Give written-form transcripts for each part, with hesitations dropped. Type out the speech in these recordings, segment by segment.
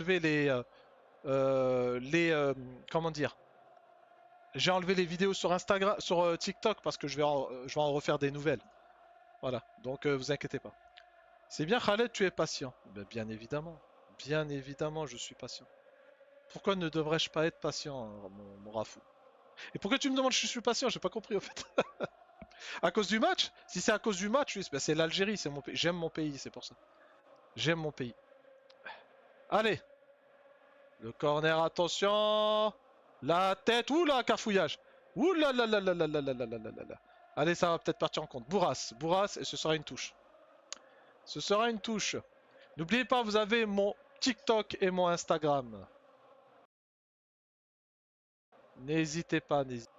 enlevé comment dire? J'ai enlevé les vidéos sur Instagram, sur TikTok parce que je vais en refaire des nouvelles. Voilà, donc vous inquiétez pas. C'est bien Khaled, tu es patient. Ben, bien évidemment, je suis patient. Pourquoi ne devrais-je pas être patient, hein, mon Rafou? Et pourquoi tu me demandes si je suis patient? J'ai pas compris en fait. À cause du match? Si c'est à cause du match, oui, ben, c'est l'Algérie, c'est mon pays. J'aime mon pays, c'est pour ça. J'aime mon pays. Allez, le corner, attention. La tête, oula, cafouillage. Oula là là là là là là là là là là. Allez, ça va peut-être partir en compte. Bourras, Bourras, et ce sera une touche. Ce sera une touche. N'oubliez pas, vous avez mon TikTok et mon Instagram. N'hésitez pas, n'hésitez pas.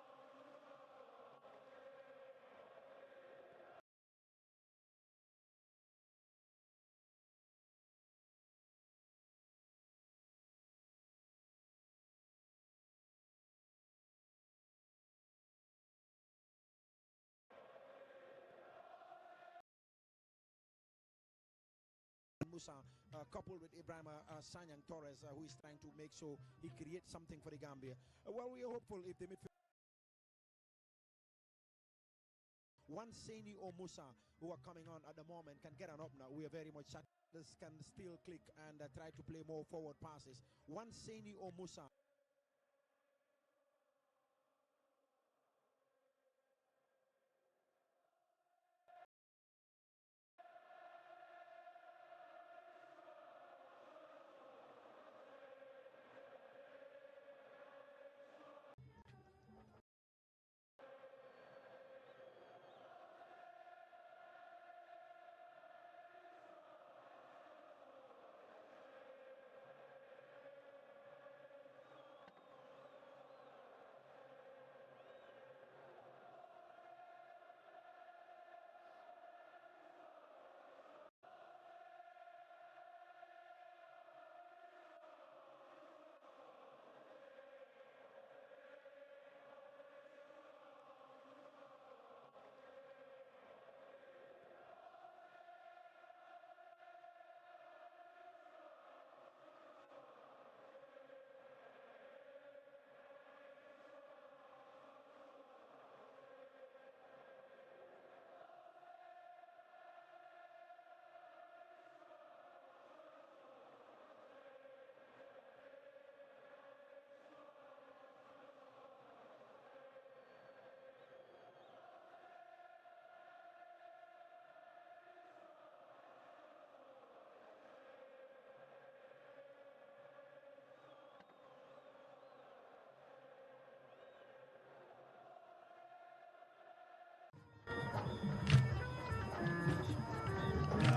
Musa, coupled with Ibrahim Sanyang Torres, who is trying to make sure he creates something for the Gambia. Well, we are hopeful if the midfield. Once Saini or Musa, who are coming on at the moment, can get an opener, we are very much this can still click and try to play more forward passes. Once Saini or Musa.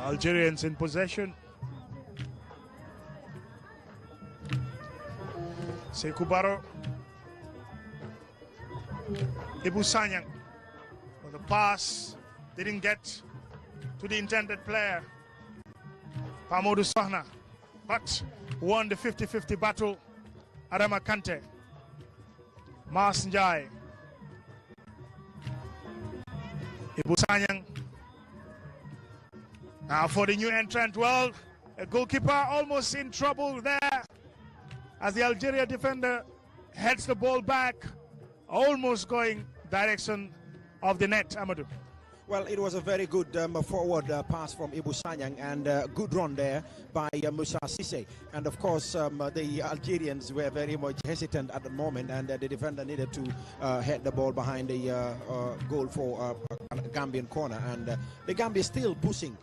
Algerians in possession. Sekou Baro. Ibu Sanyang. Well, the pass didn't get to the intended player. Pamodu Sohna. But won the 50-50 battle. Adama Kante. Mas Njai. Ibu Sanyang. Now for the new entrant, well, a goalkeeper almost in trouble there as the Algeria defender heads the ball back, almost going direction of the net, Amadou. Well, it was a very good forward pass from Ibu Sanyang and good run there by Musa Sisse. And of course, the Algerians were very much hesitant at the moment, and the defender needed to head the ball behind the goal for Gambian corner. And the Gambia still pushing.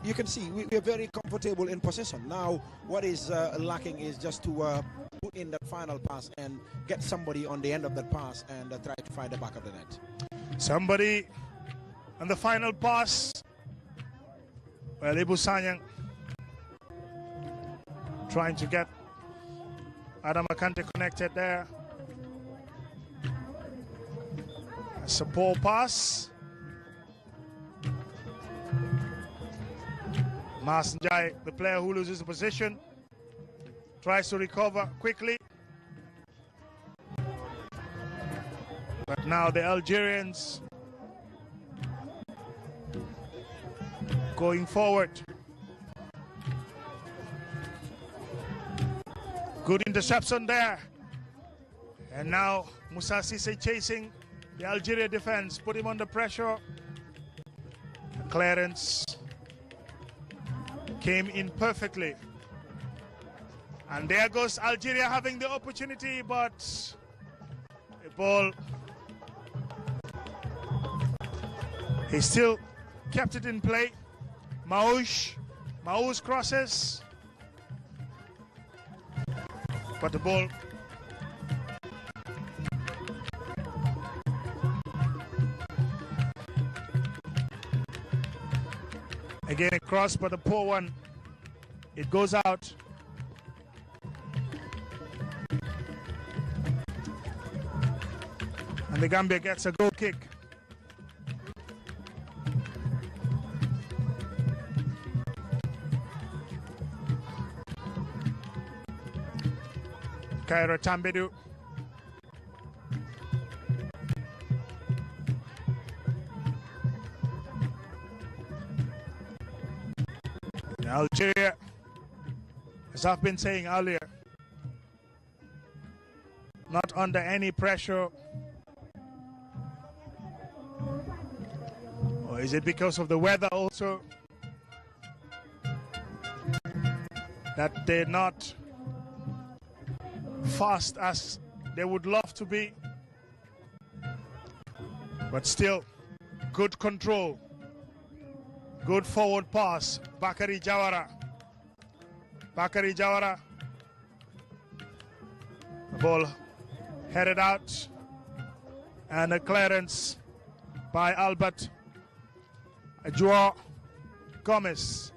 You can see we are very comfortable in possession. Now, what is lacking is just to put in that final pass and get somebody on the end of that pass and try to find the back of the net. Somebody on the final pass. Well, Ibu Sanyang trying to get Adama Kante connected there. It's a poor pass. Mas Njai, the player who loses the position, tries to recover quickly. But now the Algerians going forward. Good interception there. And now Musa Cisse chasing the Algeria defense, put him under pressure. The clearance came in perfectly. And there goes Algeria having the opportunity, but the ball, he still kept it in play. Maouche crosses, but the ball again a cross, but a poor one. It goes out. And the Gambia gets a goal kick. Kaira Tambedu. Algeria, as I've been saying earlier, not under any pressure. Or is it because of the weather also that they're not fast as they would love to be? But still, good control. Good forward pass. Bakary Jawara. Bakary Jawara. The ball headed out. And a clearance by Albert Joao Gomez.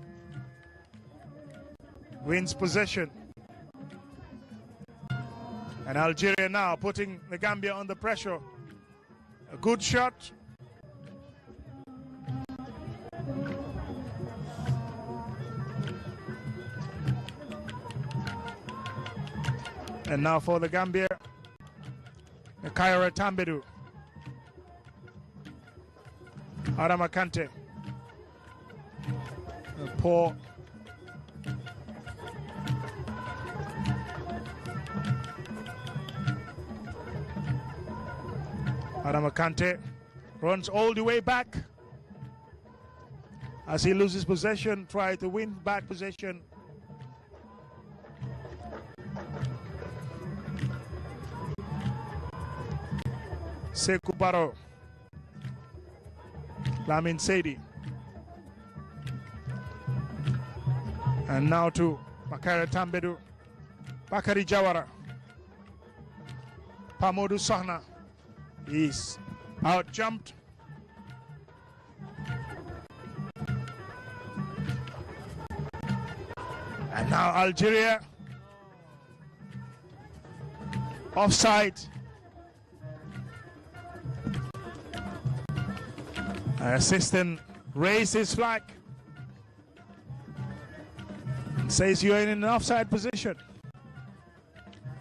Wins possession. And Algeria now putting the Gambia under pressure. A good shot. And now for the Gambia, Kaira Tambedu. Adama Kante. Poor. Adama Kante runs all the way back. As he loses possession, try to win back possession. Sekou Baro, Lamin Seydi, and now to Bakary Tambedu, Bakary Jawara, Pamoudou Sohna, he's out jumped. And now Algeria, offside. Assistant raised his flag and says you're in an offside position.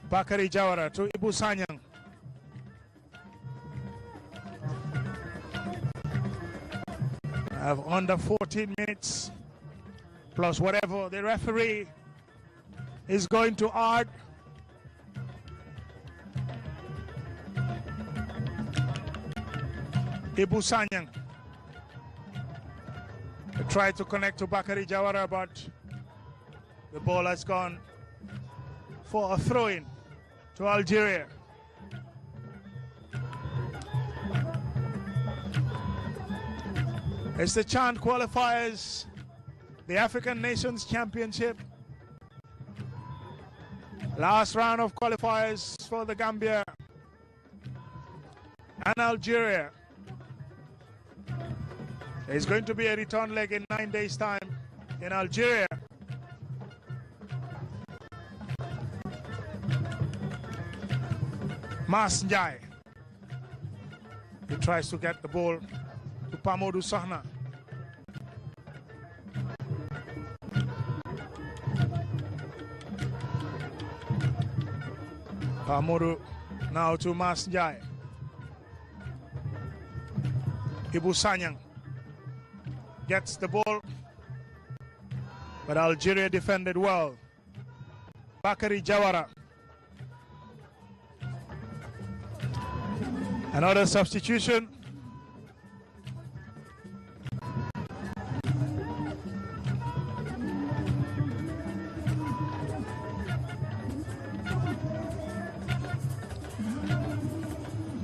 Bakary Jawara to Ibu Sanyang. I have under 14 minutes plus whatever the referee is going to add. Ibu Sanyang tried to connect to Bakary Jawara, but the ball has gone for a throw-in to Algeria. It's the CHAN qualifiers, the African Nations Championship. Last round of qualifiers for the Gambia and Algeria. There's going to be a return leg in 9 days' time in Algeria. Mas Njai. He tries to get the ball to Pamoudou Sohna. Pamoudou now to Mas Njai. Ibu Sanyang gets the ball, but Algeria defended well. Bakary Jawara Another substitution.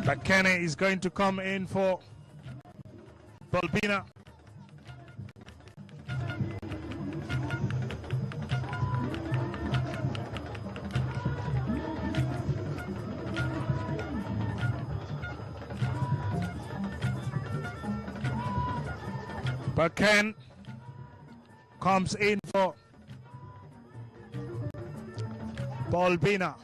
McKenna is going to come in for Balbina. Bakken comes in for Balbina.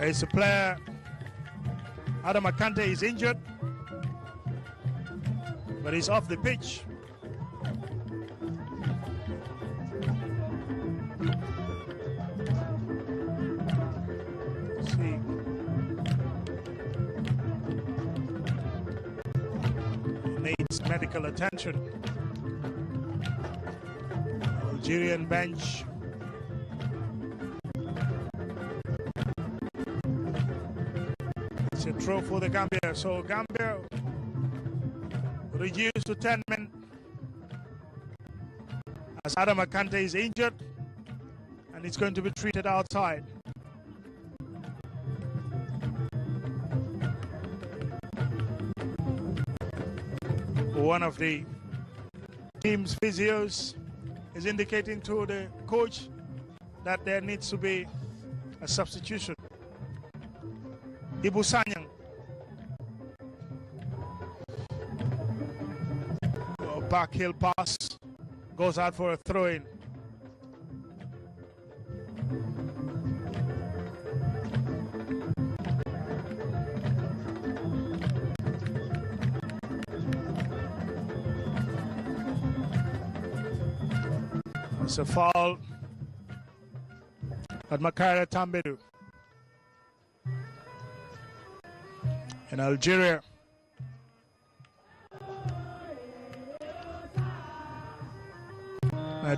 It's a player, Adam Akante is injured, but he's off the pitch. Let's see. Needs medical attention. Algerian bench. A throw for the Gambia. So Gambia reduced to 10 men as Adam Akante is injured and it's going to be treated outside. One of the team's physios is indicating to the coach that there needs to be a substitution. Ibu Sanyang. Back heel pass goes out for a throw-in. It's a foul at Makara Tambedu. In Algeria,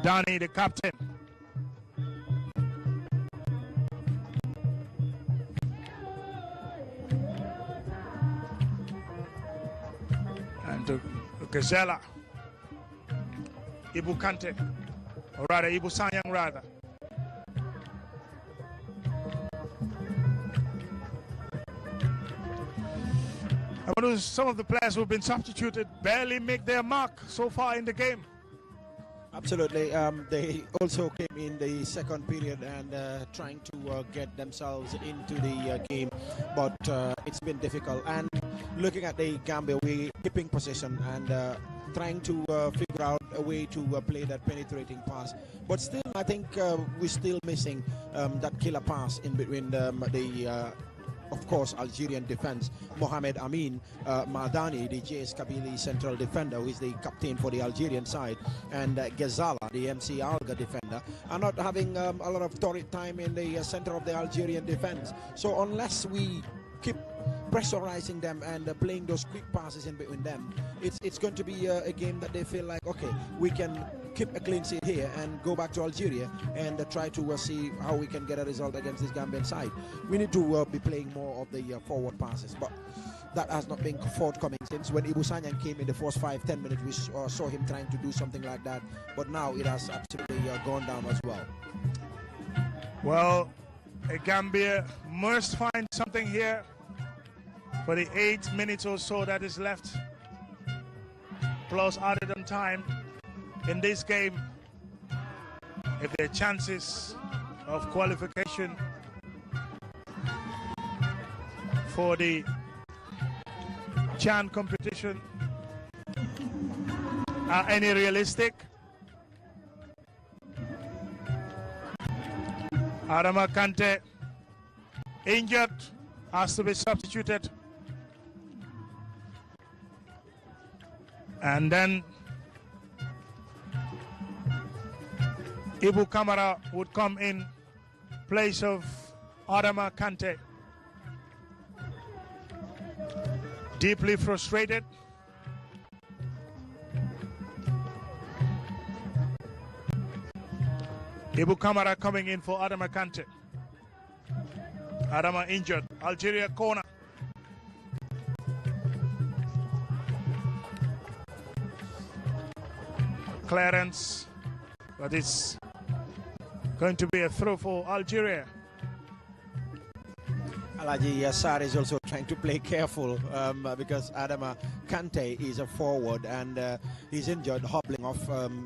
Dani, the captain. And Gazella, Ibu Kante, or rather Ibu Sanyang rather. Some of the players who have been substituted barely make their mark so far in the game. Absolutely. They also came in the second period and trying to get themselves into the game, but it's been difficult. And looking at the Gambia, we're keeping possession and trying to figure out a way to play that penetrating pass. But still, I think we're still missing that killer pass in between of course, Algerian defense. Mohamed Amin Madani, the JS Kabili central defender, who is the captain for the Algerian side, and Ghazala, the MC Alga defender, are not having a lot of torrid time in the center of the Algerian defense. So unless we keep pressurizing them and playing those quick passes in between them, it's going to be a game that they feel like, okay, we can keep a clean sheet here and go back to Algeria and try to see how we can get a result against this Gambian side. We need to be playing more of the forward passes, but that has not been forthcoming since when Ibu Sanyang came in the first 5-10 minutes. We saw him trying to do something like that, but now it has absolutely gone down as well. Well, Gambia must find something here for the 8 minutes or so that is left, plus added on time in this game, if their chances of qualification for the CHAN competition are any realistic. Adama Kante, injured, has to be substituted. And then Ibu Kamara would come in place of Adama Kante. Deeply frustrated. Ibu Kamara coming in for Adama Kante. Adama injured. Algeria corner. Clearance, but it's going to be a throw for Algeria. Alaji Yassar is also trying to play careful because Adama Kante is a forward and he's injured, hobbling off.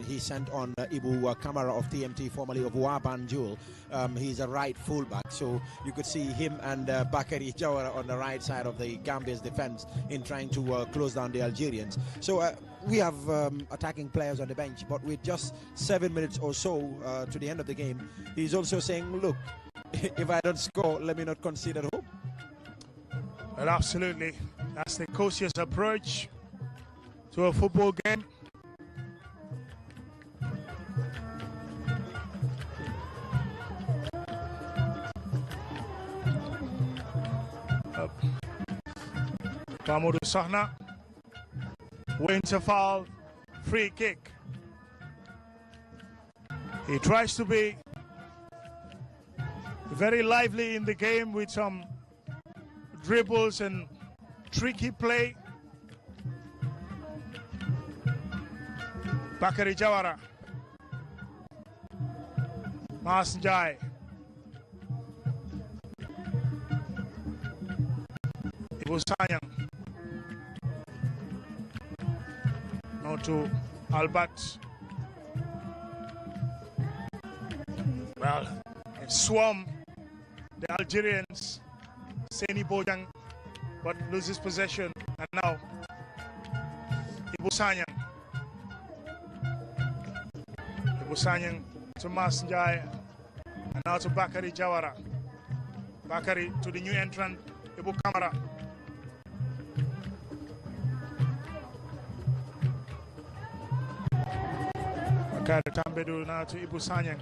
He sent on Ibu Kamara of TMT, formerly of Wabanjul. He's a right fullback, so you could see him and Bakary Jawara on the right side of the Gambia's defense in trying to close down the Algerians. So we have attacking players on the bench, but with just 7 minutes or so to the end of the game, he's also saying, look, if I don't score, let me not concede at home. Well, absolutely. That's the coach's approach to a football game. Mamadou Sahna wins a foul, free kick. He tries to be very lively in the game with some dribbles and tricky play. Bakary Jawara, Mas Njai, Ibu Sanyang, now to Albert. Well, it swarm the Algerians. Seni Bojang, but loses possession, and now Ibu Sanyang. Ibu Sanyang to Mas Njai, and now to Bakary Jawara. Bakary to the new entrant, Ibu Kamara. Bakary Tambedu now to Ibu Sanyang.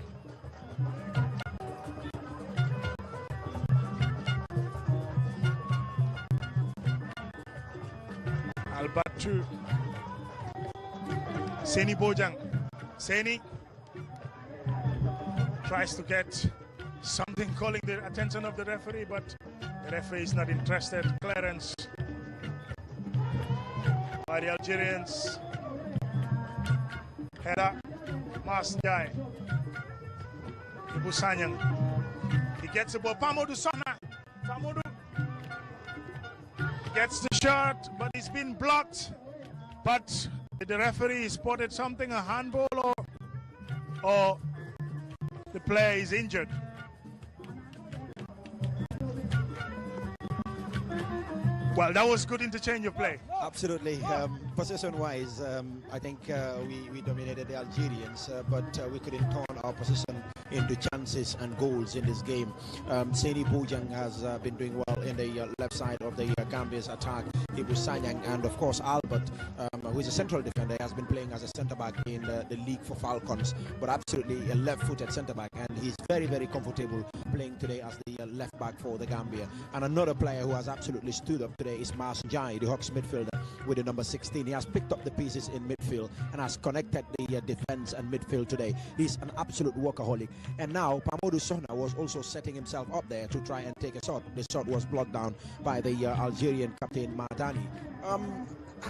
Albatu, Seni Bojang. Seni tries to get something calling the attention of the referee, but the referee is not interested. Clearance by the Algerians. Header, Mas Njai. Ibu Sanyang. He gets the ball. Mamadou Sahna. Mamadou gets the shot, but it's been blocked. But the referee spotted something, a handball, or the player is injured. Well, that was good interchange of play. Absolutely. Possession-wise, I think we dominated the Algerians, but we couldn't turn our possession into chances and goals in this game. Seni Bojang has been doing well in the left side of the Gambia's attack. Ibu Sanyang and of course Albert, who is a central defender, has been playing as a centre-back in the league for Falcons, but absolutely a left-footed centre-back, and he's very, very comfortable playing today as the left-back for the Gambia. And another player who has absolutely stood up today is Mas Njai, the Hawks midfielder with the number 16. He has picked up the pieces in midfield and has connected the defense and midfield today. He's an absolute workaholic. And now Mamadou Sahna was also setting himself up there to try and take a shot. The shot was blocked down by the Algerian captain Madani.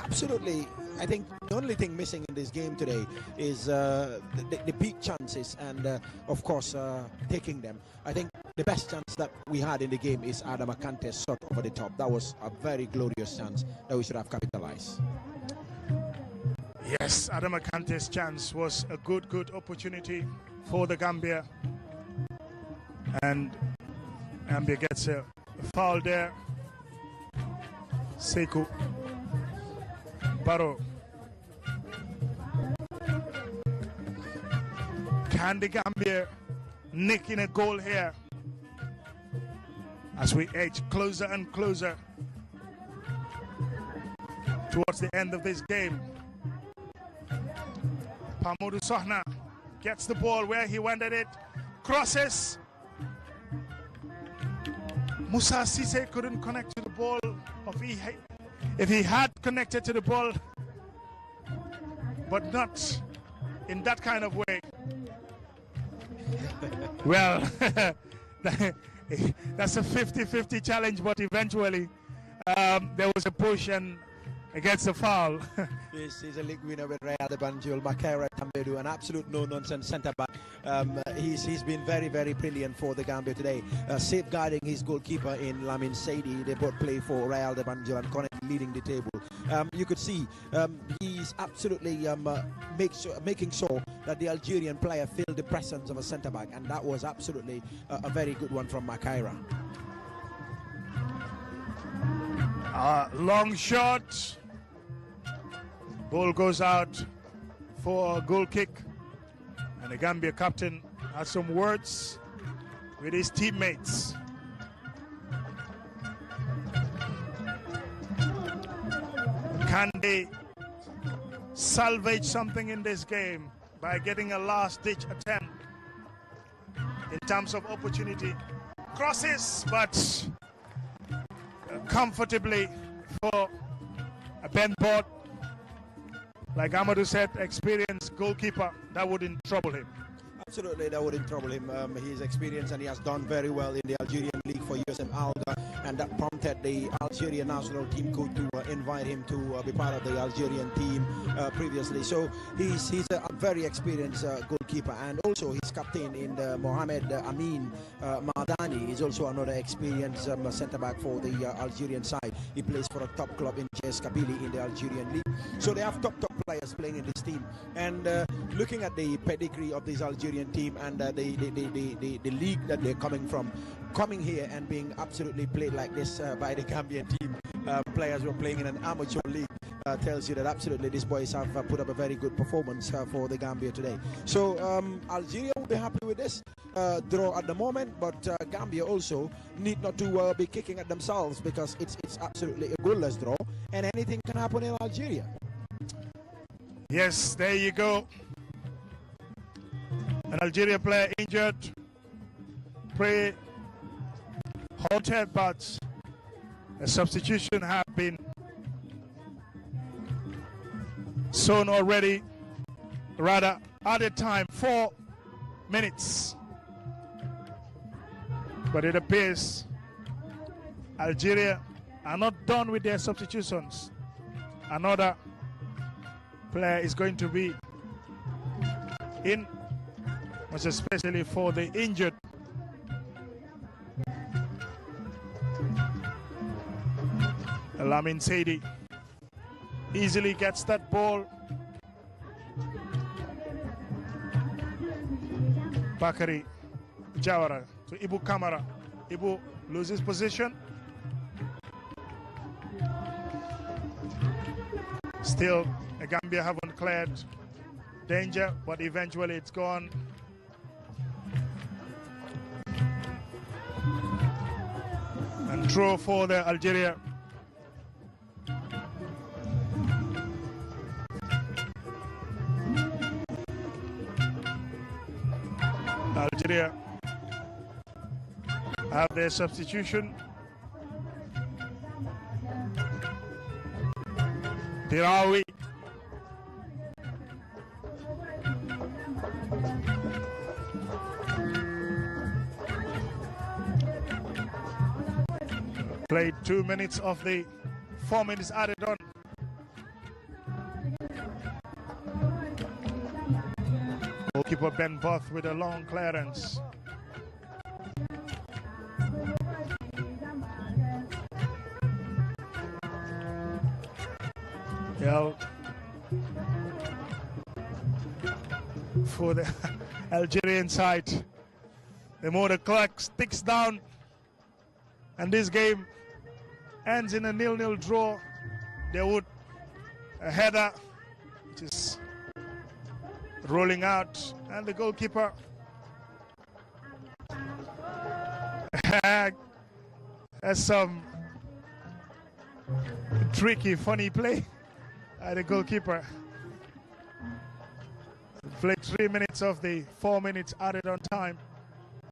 Absolutely, I think the only thing missing in this game today is the big chances and of course taking them. I think the best chance that we had in the game is Adama Kante's shot over the top. That was a very glorious chance that we should have capitalized. Yes, Adama Kante's chance was a good opportunity for the Gambia, and Gambia gets a foul there. Sekou Barrow. Can the Gambia nick in a goal here as we edge closer and closer towards the end of this game? Pamudu Sohna gets the ball where he wanted it, crosses. Musa Cisse couldn't connect to the ball. If he had connected to the ball, but not in that kind of way. Well, that's a 50-50 challenge, but eventually there was a push and against the foul. He's a league winner with Real de Banjul, Makaira Tambedu, an absolute no-nonsense centre-back. He's been very, very brilliant for the Gambia today, safeguarding his goalkeeper in Lamin Saidi. They both play for Real de Banjul and Connect leading the table. You could see he's absolutely making sure that the Algerian player feel the presence of a centre-back, and that was absolutely a very good one from Makaira. Long shot. Ball goes out for a goal kick. And the Gambia captain has some words with his teammates. Can they salvage something in this game by getting a last-ditch attempt in terms of opportunity? Crosses, but comfortably for a Ben Bot. Like Amadou said, experienced goalkeeper, that wouldn't trouble him. Absolutely, that wouldn't trouble him. He's experienced and he has done very well in the Algerian league for USM Alga, and that prompted the Algerian national team coach to invite him to be part of the Algerian team previously. So he's a very experienced goalkeeper, and also his captain in Mohamed Amin Madani is also another experienced centre-back for the Algerian side. He plays for a top club in JS Kabylie in the Algerian league. So they have top players playing in this team, and looking at the pedigree of this Algerian team and the league that they're coming here and being absolutely played like this by the Gambian team. Players who are playing in an amateur league tells you that absolutely these boys have put up a very good performance for the Gambia today. So Algeria will be happy with this draw at the moment, but Gambia also need not to be kicking at themselves, because it's absolutely a goalless draw and anything can happen in Algeria. Yes, there you go. An Algeria player injured, halted, but a substitution have been sown already. Rather, added time, 4 minutes. But it appears Algeria are not done with their substitutions. Another player is going to be in, most especially for the injured. Lamin Saidi easily gets that ball. Bakari Jawara to Ibu Kamara. Ibu loses position. Still, the Gambia haven't cleared danger, but eventually it's gone. And throw for the Algeria. Algeria have their substitution. Pirawi. Played 2 minutes of the 4 minutes added on. Goalkeeper Ben Both with a long clearance. For the Algerian side, the more the clock ticks down and this game ends in a 0-0 draw, they would a header which is rolling out, and the goalkeeper has some tricky, funny play. The goalkeeper Played 3 minutes of the 4 minutes added on time.